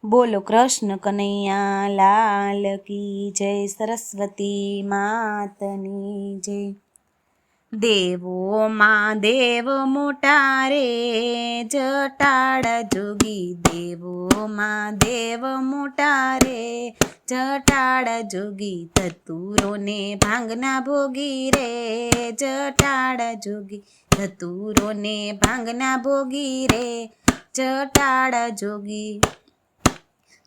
બોલો કૃષ્ણ કનૈયા લાલ કી જય, સરસ્વતી માતની જય। દેવોમાં દેવ મોટા રે જટાડા જોગી, દેવોમાં દેવ મોટા રે જટાડા જોગી, ધતુરોને ભાંગના ભોગી રે જટાડા જોગી, ધતુરોને ભાંગના ભોગી રે જટાડા જોગી।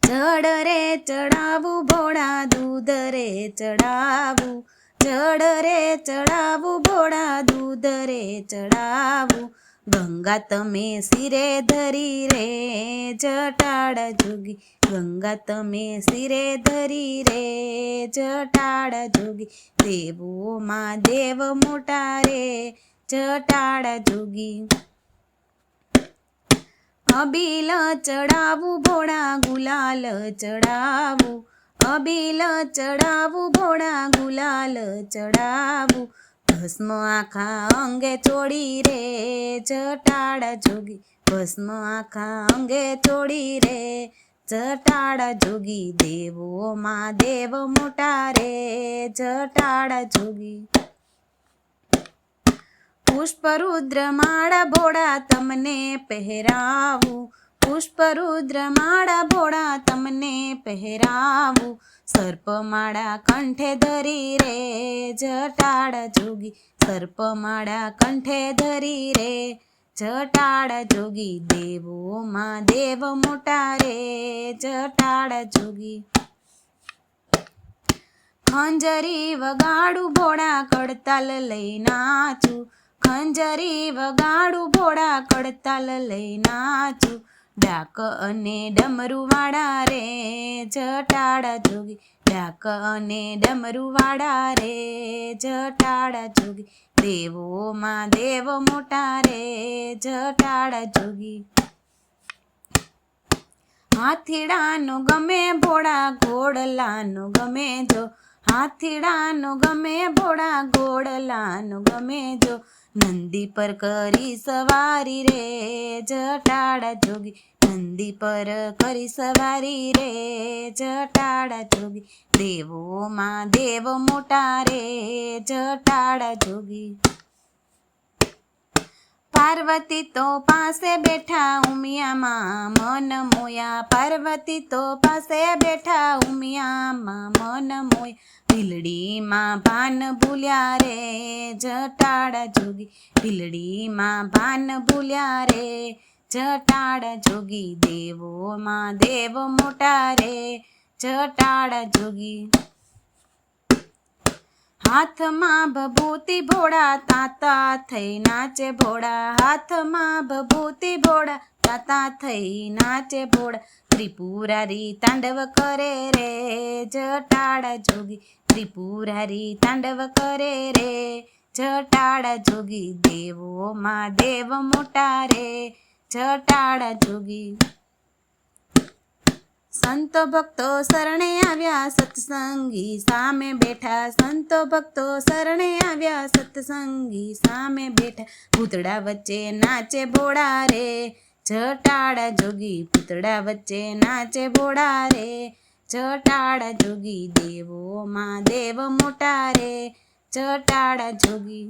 જળ રે ચડાવું ભોળા દૂધ રે ચડાવું, જળ રે ચડાવું ભોળા દૂધ રે ચડાવું, ગંગા તમે શિરે ધરી રે જટાડા જોગી, ગંગા તમે શિરે ધરી રે જટાડા જોગી, દેવોમાં દેવ મોટા રે જટાડા જોગી। અબીલ ચડાવું ભોળા ગુલાલ ચડાવું, અબીલ ચડાવું ભોળા ગુલાલ ચડાવું, ભસ્મ આખા અંગે ચોડી રે જટાડા જોગી, ભસ્મ આખા અંગે ચોડી રે જટાડા જોગી, દેવોમાં દેવ મોટા રે જટાડા જોગી। પુષ્પરુદ્ર માળા ભોળા તમને પહેરાવું, પુષ્પરુદ્ર માળા ભોળા તમને પહેરાવું, સર્પમાળા કંઠે ધરી રે જટાડા જોગી, સર્પમાળા કંઠે ધરી રે જટાડા જોગી, દેવોમાં દેવ મોટા રે જટાડા જોગી। ખંજરી વગાડું ભોળા કડતાલ લઈ નાચું, ખંજરી વગાડું ભોળા કડતાલ લઈ નાચું, ડાક અને ડમરું વાળા રે જટાડા જોગી, ડાક અને ડમરું વાળા રે જટાડા જોગી, દેવોમાં દેવ મોટા રે જટાડા જોગી। હાથીડાનો ગમે ભોળા ઘોડલાનો ગમે જો, હાથીડાનો ગમે ભોળા ઘોડલાનો ગમે જો, નંદી પર કરી સવારી રે જટાડા જોગી, નંદી પર કરી સવારી રે જટાડા જોગી, દેવોમાં દેવ મોટા રે જટાડા જોગી। પાર્વતી તો પાસે બેઠા ઉમિયામાં મન મોયા, પાર્વતી તો પાસે બેઠા ઉમિયામાં મન મોયા, ભીલડીમાં ભાન ભૂલ્યા રે જટાડા જોગી, ભીલડીમાં ભાન ભૂલ્યા રે જટાડા જોગી, દેવોમાં દેવ મોટા રે જટાડા જોગી। હાથમાં ભભૂતિ ભોળા તાતા થઈ નાચે ભોળા, હાથમાં ભભૂતિ ભોળા તાતા થઈ નાચે ભોળા, ત્રિપુરારી તાંડવ કરે રે જટાડા જોગી, ત્રિપુરારી તાંડવ કરે રે જટાડા જોગી, દેવોમાં દેવ મોટા રે જટાડા જોગી। સંતો ભક્તો શરણે આવ્યા સત્સંગી સામે બેઠા, સંતો ભક્તો શરણે આવ્યા સત્સંગી સામે બેઠા, પૂતળા વચ્ચે નાચે ભોળા રે જટાડા જોગી, પૂતળા વચ્ચે નાચે ભોળા રે જટાડા જોગી, દેવોમાં દેવ મોટા રે જટાડા જોગી।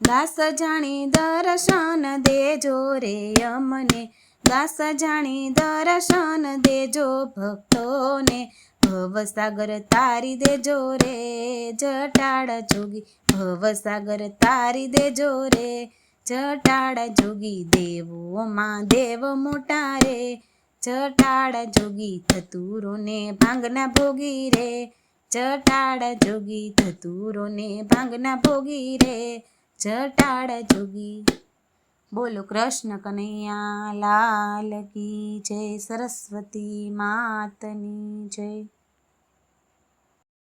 દાસ જાણી દર્શન દેજો રે અમને, દાસ જાણી દર્શન દેજો ભક્તોને, ભવસાગર તારી દેજો રે જટાડા જોગી, ભવસાગર તારી દેજો રે જટાડા જોગી, દેવોમાં દેવ મોટા રે જટાડા જોગી, ધતુરોને ભાંગના ભોગી રે જટાડા જોગી, ધતુરોને ભાંગના ભોગી રે જટાડા જોગી। બોલો કૃષ્ણ કનૈયા લાલ કી જય, સરસ્વતી માતની જય।